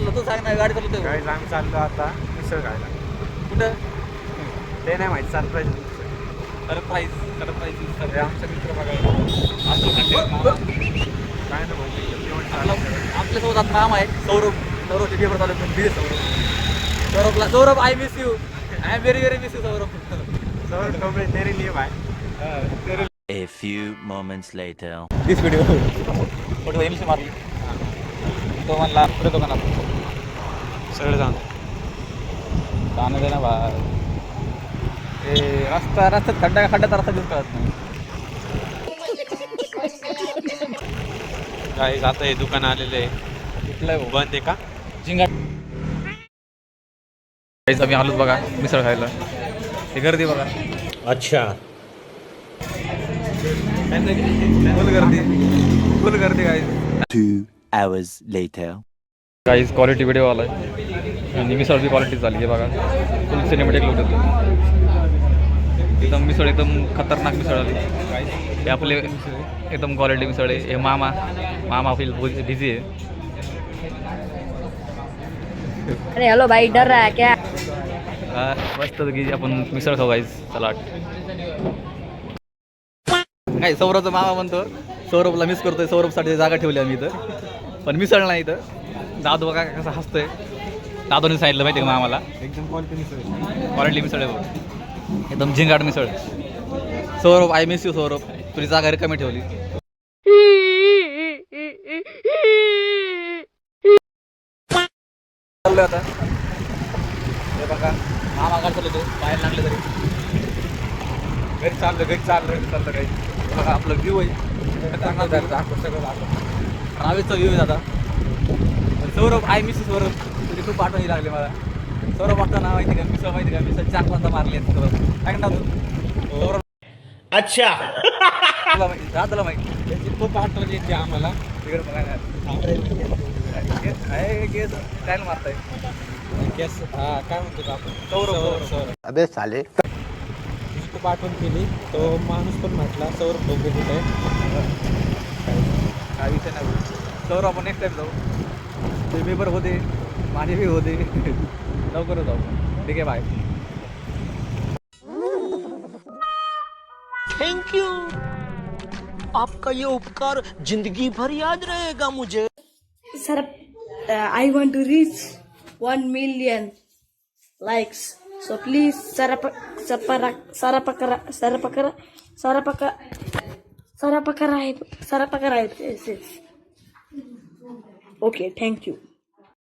चाललो तू सांग ना गाडी चालवतोय गाईज आम्ही चाललो आता मिसळ खायला. कुठं ते नाही माहिती सरप्राईज. सरप्राईज हे आमचा मित्र बघायला काय ना भाऊ आपल्यासोबत आता मामा आहे सौरभचे पेपर चालू आहे busy Saurabh I miss you I am very miss you Saurabh Topale तेरे लिए भाई. A few moments later. This video photo MC मारली तो म्हणला पुढे दुकानात सगळं जाऊन जाणं दे ना बा रस्त्यात खड्डा तर रस्ता दिसत कळत नाही. गाईज आता हे दुकान आलेलं आहे. कुठलं बंद आहे का? जिंगाट आम्ही आलोच बघा मिसळ खायला. हे गर्दी बघा. अच्छा. फुल गर्दी गाईज. 2 hours later. काहीच क्वालिटी व्हिडिओ आला आहे आणि मिसळ बी क्वालिटी झाली आहे बघा. फुल सिनेमॅटिक लुक येतो एकदम. मिसळ एकदम खतरनाक मिसळ आली. हे आपले एकदम क्वालिटी मिसळ आहे. हे मामा फील बिझी आहे. अरे हेलो भाई डर रहा है क्या? मस्त की आपण मिसळ खाऊ गाईज. चला काय सौरभचा मामा म्हणतो सौरभला मिस करतोय. सौरभसाठी जागा ठेवली आम्ही इथं पण मिसळ नाही इथं. दादू बघा कसं हसतोय. दादूने सांगितलं माहिती आहे का मामाला एकदम क्वालिटी मिसळ आहे बघ. एकदम झिंगाट मिसळ. Saurabh I miss you Saurabh तुझी जागा रिकामी ठेवली. चाललोय आता हे बघा मामा काय चालू तो बाहेर लागले तरी घरी चाललं काही. बघा आपलं व्ह्यू आहे चांगला सगळं रावेचा व्ह्यू आहे आता. Saurabh I miss you Saurabh तुझी खूप आठवणी लागली मला. सौरभ वाटतं माहिती का मिसळ माहिती का मिसळ 4-5 मारली आहेत सौरभ काय ना तू सौरभ. अच्छा. तुला माहिती त्याची खूप आठवण येते आम्हाला. तिकडे बघायला काय मारताय केस काय म्हणतो आपण सौरभ. अबे साले. खूप आठवण केली. तो माणूस पण म्हटला सौरभ डोंगे कुठे काय विषय नाही. सौरभ आपण नेक्स्ट टाइम जाऊ. ते पेपर होते माझे बी होते लवकरच जाऊ. ठीक आहे बाय. Thank you. आपका ये उपकार जिंदगी भर याद रहेगा मुझे. Sir, I want to reach 1 million likes. So please, subscribe. Okay, thank you.